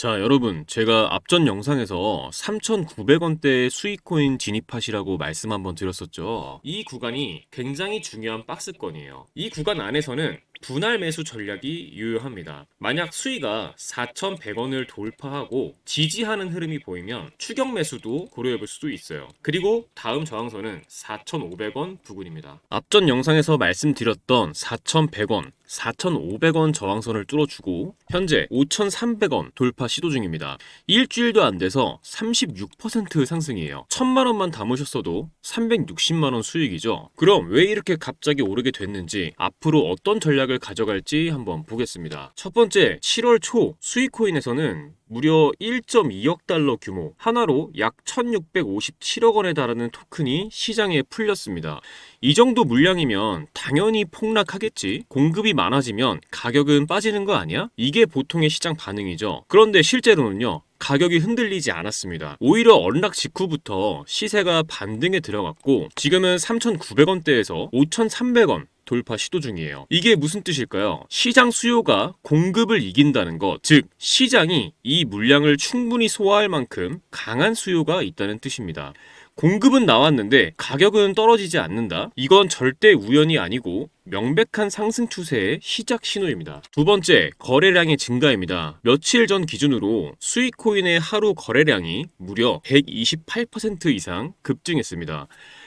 자, 여러분, 제가 앞전 영상에서 3,900원대의 수익코인 진입하시라고 말씀 한번 드렸었죠. 이 구간이 굉장히 중요한 박스권이에요. 이 구간 안에서는 분할 매수 전략이 유효합니다. 만약 수위가 4,100원을 돌파하고 지지하는 흐름이 보이면 추격 매수도 고려해볼 수도 있어요. 그리고 다음 저항선은 4,500원 부근입니다. 앞전 영상에서 말씀드렸던 4,100원, 4,500원 저항선을 뚫어주고 현재 5,300원 돌파 시도 중입니다. 일주일도 안 돼서 36% 상승이에요. 1,000만원만 담으셨어도 360만원 수익이죠. 그럼 왜 이렇게 갑자기 오르게 됐는지, 앞으로 어떤 전략을 가져갈지 한번 보겠습니다. 첫 번째, 7월 초 수익코인에서는 무려 1.2억 달러 규모, 하나로 약 1,657억 원에 달하는 토큰이 시장에 풀렸습니다. 이 정도 물량이면 당연히 폭락하겠지. 공급이 많아지면 가격은 빠지는 거 아니야? 이게 보통의 시장 반응이죠. 그런데 실제로는요, 가격이 흔들리지 않았습니다. 오히려 언락 직후부터 시세가 반등에 들어갔고 지금은 3,900원대에서 5,300원 돌파 시도 중이에요. 이게 무슨 뜻일까요? 시장 수요가 공급을 이긴다는 것, 즉 시장이 이 물량을 충분히 소화할 만큼 강한 수요가 있다는 뜻입니다. 공급은 나왔는데 가격은 떨어지지 않는다? 이건 절대 우연이 아니고 명백한 상승 추세의 시작 신호입니다. 두 번째, 거래량의 증가입니다. 며칠 전 기준으로 수익코인의 하루 거래량이 무려 128% 이상 급증했습니다.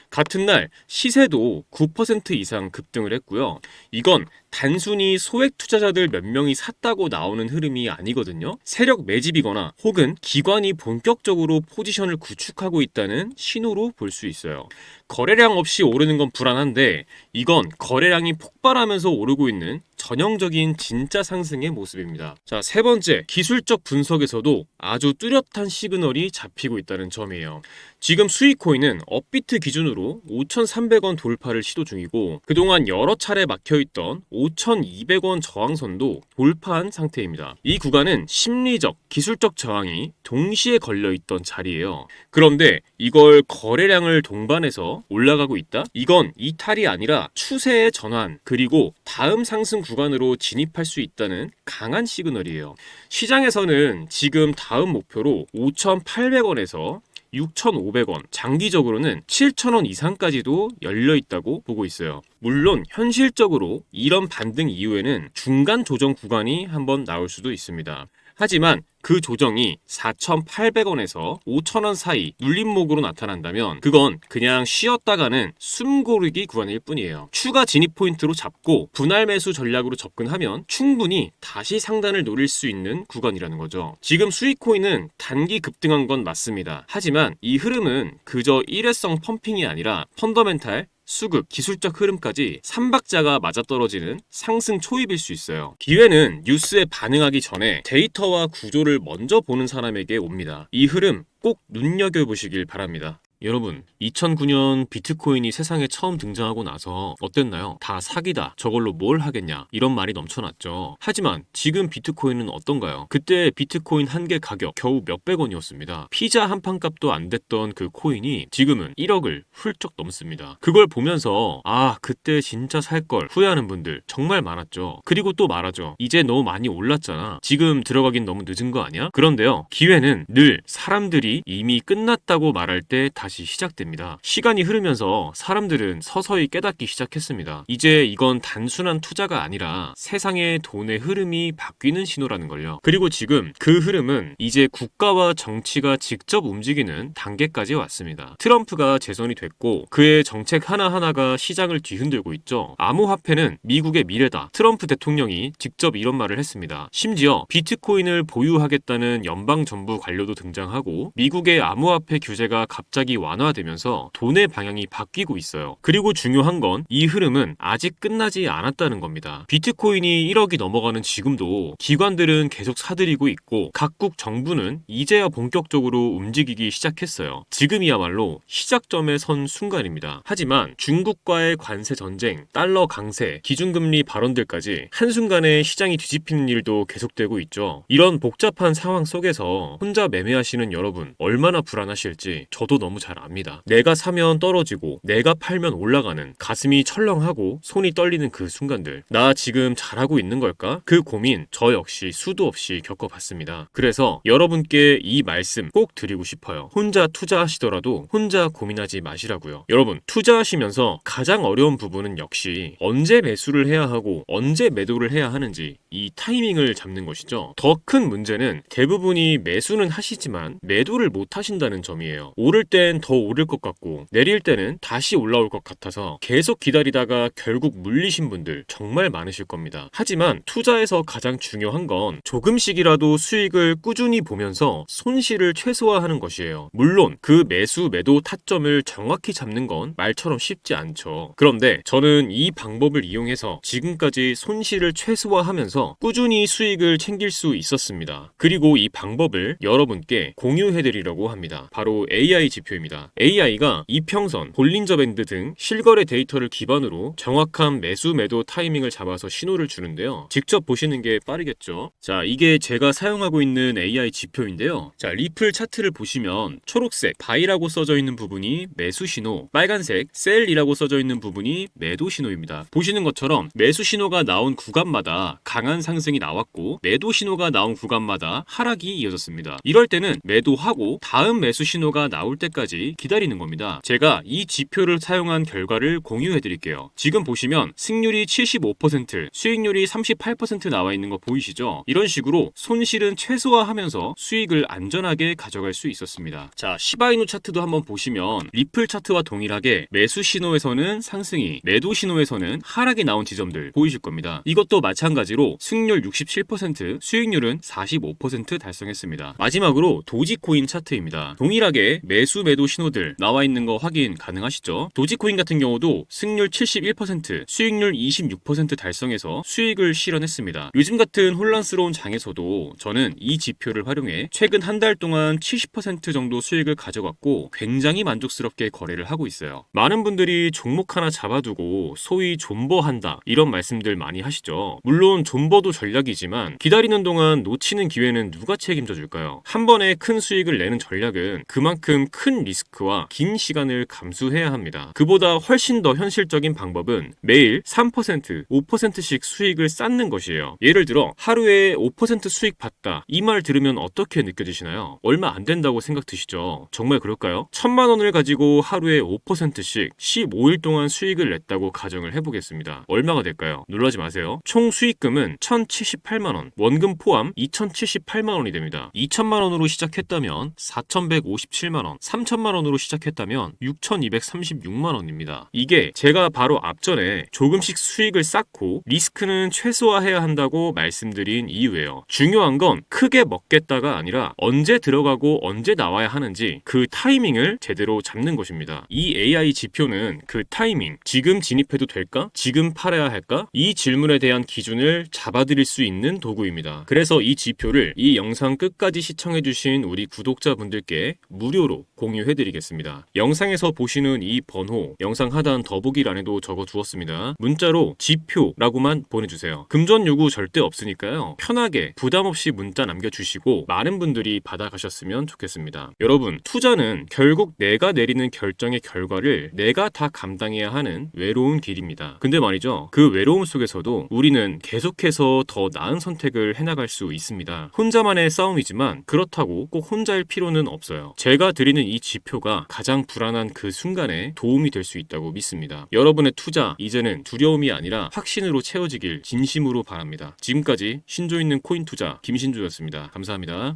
같은 날 시세도 9% 이상 급등을 했고요. 이건 단순히 소액 투자자들 몇 명이 샀다고 나오는 흐름이 아니거든요. 세력 매집이거나 혹은 기관이 본격적으로 포지션을 구축하고 있다는 신호로 볼 수 있어요. 거래량 없이 오르는 건 불안한데 이건 거래량이 폭발하면서 오르고 있는 전형적인 진짜 상승의 모습입니다. 자, 세 번째, 기술적 분석에서도 아주 뚜렷한 시그널이 잡히고 있다는 점이에요. 지금 수익코인은 업비트 기준으로 5,300원 돌파를 시도 중이고 그동안 여러 차례 막혀있던 5,200원 저항선도 돌파한 상태입니다. 이 구간은 심리적, 기술적 저항이 동시에 걸려있던 자리예요. 그런데 이걸 거래량을 동반해서 올라가고 있다? 이건 이탈이 아니라 추세의 전환, 그리고 다음 상승 구간으로 진입할 수 있다는 강한 시그널이에요. 시장에서는 지금 다음 목표로 5,800원에서 6,500원, 장기적으로는 7,000원 이상까지도 열려있다고 보고 있어요. 물론 현실적으로 이런 반등 이후에는 중간 조정 구간이 한번 나올 수도 있습니다. 하지만 그 조정이 4,800원에서 5,000원 사이 눌림목으로 나타난다면 그건 그냥 쉬었다가는 숨고르기 구간일 뿐이에요. 추가 진입 포인트로 잡고 분할 매수 전략으로 접근하면 충분히 다시 상단을 노릴 수 있는 구간이라는 거죠. 지금 수익코인은 단기 급등한 건 맞습니다. 하지만 이 흐름은 그저 일회성 펌핑이 아니라 펀더멘탈, 수급, 기술적 흐름까지 3박자가 맞아떨어지는 상승 초입일 수 있어요. 기회는 뉴스에 반응하기 전에 데이터와 구조를 먼저 보는 사람에게 옵니다. 이 흐름 꼭 눈여겨보시길 바랍니다. 여러분, 2009년 비트코인이 세상에 처음 등장하고 나서 어땠나요? 다 사기다, 저걸로 뭘 하겠냐, 이런 말이 넘쳐났죠. 하지만 지금 비트코인은 어떤가요? 그때 비트코인 한 개 가격 겨우 몇백 원이었습니다. 피자 한 판 값도 안 됐던 그 코인이 지금은 1억을 훌쩍 넘습니다. 그걸 보면서 그때 진짜 살걸 후회하는 분들 정말 많았죠. 그리고 또 말하죠. 이제 너무 많이 올랐잖아, 지금 들어가긴 너무 늦은 거 아니야? 그런데요, 기회는 늘 사람들이 이미 끝났다고 말할 때 다시 시작됩니다. 시간이 흐르면서 사람들은 서서히 깨닫기 시작했습니다. 이제 이건 단순한 투자가 아니라 세상의 돈의 흐름이 바뀌는 신호라는 걸요. 그리고 지금 그 흐름은 이제 국가와 정치가 직접 움직이는 단계까지 왔습니다. 트럼프가 재선이 됐고 그의 정책 하나하나가 시장을 뒤흔들고 있죠. 암호화폐는 미국의 미래다, 트럼프 대통령이 직접 이런 말을 했습니다. 심지어 비트코인을 보유하겠다는 연방정부 관료도 등장하고 미국의 암호화폐 규제가 갑자기 완화되면서 돈의 방향이 바뀌고 있어요. 그리고 중요한 건 이 흐름은 아직 끝나지 않았다는 겁니다. 비트코인이 1억이 넘어가는 지금도 기관들은 계속 사들이고 있고 각국 정부는 이제야 본격적으로 움직이기 시작했어요. 지금이야말로 시작점에 선 순간입니다. 하지만 중국과의 관세 전쟁, 달러 강세, 기준금리 발언들까지 한순간에 시장이 뒤집히는 일도 계속되고 있죠. 이런 복잡한 상황 속에서 혼자 매매하시는 여러분 얼마나 불안하실지 저도 너무 잘 잘 압니다. 내가 사면 떨어지고 내가 팔면 올라가는, 가슴이 철렁하고 손이 떨리는 그 순간들. 나 지금 잘하고 있는 걸까? 그 고민 저 역시 수도 없이 겪어봤습니다. 그래서 여러분께 이 말씀 꼭 드리고 싶어요. 혼자 투자하시더라도 혼자 고민하지 마시라고요. 여러분, 투자하시면서 가장 어려운 부분은 역시 언제 매수를 해야 하고 언제 매도를 해야 하는지 이 타이밍을 잡는 것이죠. 더 큰 문제는 대부분이 매수는 하시지만 매도를 못 하신다는 점이에요. 오를 땐 더 오를 것 같고 내릴 때는 다시 올라올 것 같아서 계속 기다리다가 결국 물리신 분들 정말 많으실 겁니다. 하지만 투자에서 가장 중요한 건 조금씩이라도 수익을 꾸준히 보면서 손실을 최소화하는 것이에요. 물론 그 매수 매도 타점을 정확히 잡는 건 말처럼 쉽지 않죠. 그런데 저는 이 방법을 이용해서 지금까지 손실을 최소화하면서 꾸준히 수익을 챙길 수 있었습니다. 그리고 이 방법을 여러분께 공유해드리려고 합니다. 바로 AI 지표입니다. AI가 이평선, 볼린저 밴드 등 실거래 데이터를 기반으로 정확한 매수 매도 타이밍을 잡아서 신호를 주는데요. 직접 보시는 게 빠르겠죠. 자, 이게 제가 사용하고 있는 AI 지표인데요. 자, 리플 차트를 보시면 초록색 바이라고 써져 있는 부분이 매수 신호, 빨간색 셀이라고 써져 있는 부분이 매도 신호입니다. 보시는 것처럼 매수 신호가 나온 구간마다 강한 상승이 나왔고 매도 신호가 나온 구간마다 하락이 이어졌습니다. 이럴 때는 매도하고 다음 매수 신호가 나올 때까지 기다리는 겁니다. 제가 이 지표를 사용한 결과를 공유해 드릴게요. 지금 보시면 승률이 75%, 수익률이 38% 나와 있는 거 보이시죠? 이런 식으로 손실은 최소화하면서 수익을 안전하게 가져갈 수 있었습니다. 자, 시바이누 차트도 한번 보시면 리플 차트와 동일하게 매수 신호에서는 상승이, 매도 신호에서는 하락이 나온 지점들 보이실 겁니다. 이것도 마찬가지로 승률 67%, 수익률은 45% 달성했습니다. 마지막으로 도지코인 차트입니다. 동일하게 매수 매도 신호들 나와 있는 거 확인 가능하시죠? 도지코인 같은 경우도 승률 71%, 수익률 26% 달성해서 수익을 실현했습니다. 요즘 같은 혼란스러운 장에서도 저는 이 지표를 활용해 최근 한 달 동안 70% 정도 수익을 가져갔고 굉장히 만족스럽게 거래를 하고 있어요. 많은 분들이 종목 하나 잡아두고 소위 존버한다 이런 말씀들 많이 하시죠. 물론 존버도 전략이지만 기다리는 동안 놓치는 기회는 누가 책임져 줄까요? 한 번에 큰 수익을 내는 전략은 그만큼 큰 리스크와 긴 시간을 감수해야 합니다. 그보다 훨씬 더 현실적인 방법은 매일 3%, 5%씩 수익을 쌓는 것이에요. 예를 들어 하루에 5% 수익 봤다. 이 말 들으면 어떻게 느껴지시나요? 얼마 안 된다고 생각 드시죠? 정말 그럴까요? 1,000만 원을 가지고 하루에 5%씩 15일 동안 수익을 냈다고 가정을 해보겠습니다. 얼마가 될까요? 놀라지 마세요. 총 수익금은 1,078만 원, 원금 포함 2,078만 원이 됩니다. 2,000만 원으로 시작했다면 4,157만 원, 3,000만 원으로 시작했다면 6,236만 원입니다. 이게 제가 바로 앞전에 조금씩 수익을 쌓고 리스크는 최소화해야 한다고 말씀드린 이유예요. 중요한 건 크게 먹겠다가 아니라 언제 들어가고 언제 나와야 하는지 그 타이밍을 제대로 잡는 것입니다. 이 AI 지표는 그 타이밍, 지금 진입해도 될까? 지금 팔아야 할까? 이 질문에 대한 기준을 잡아드릴 수 있는 도구입니다. 그래서 이 지표를 이 영상 끝까지 시청해주신 우리 구독자분들께 무료로 공유해드리겠습니다. 영상에서 보시는 이 번호, 영상 하단 더보기란에도 적어두었습니다. 문자로 지표라고만 보내주세요. 금전 요구 절대 없으니까요. 편하게 부담 없이 문자 남겨주시고 많은 분들이 받아가셨으면 좋겠습니다. 여러분, 투자는 결국 내가 내리는 결정의 결과를 내가 다 감당해야 하는 외로운 길입니다. 근데 말이죠, 그 외로움 속에서도 우리는 계속해서 더 나은 선택을 해나갈 수 있습니다. 혼자만의 싸움이지만 그렇다고 꼭 혼자일 필요는 없어요. 제가 드리는 이 지표가 가장 불안한 그 순간에 도움이 될 수 있다고 믿습니다. 여러분의 투자 이제는 두려움이 아니라 확신으로 채워지길 진심으로 바랍니다. 지금까지 신조 있는 코인 투자 김신조였습니다. 감사합니다.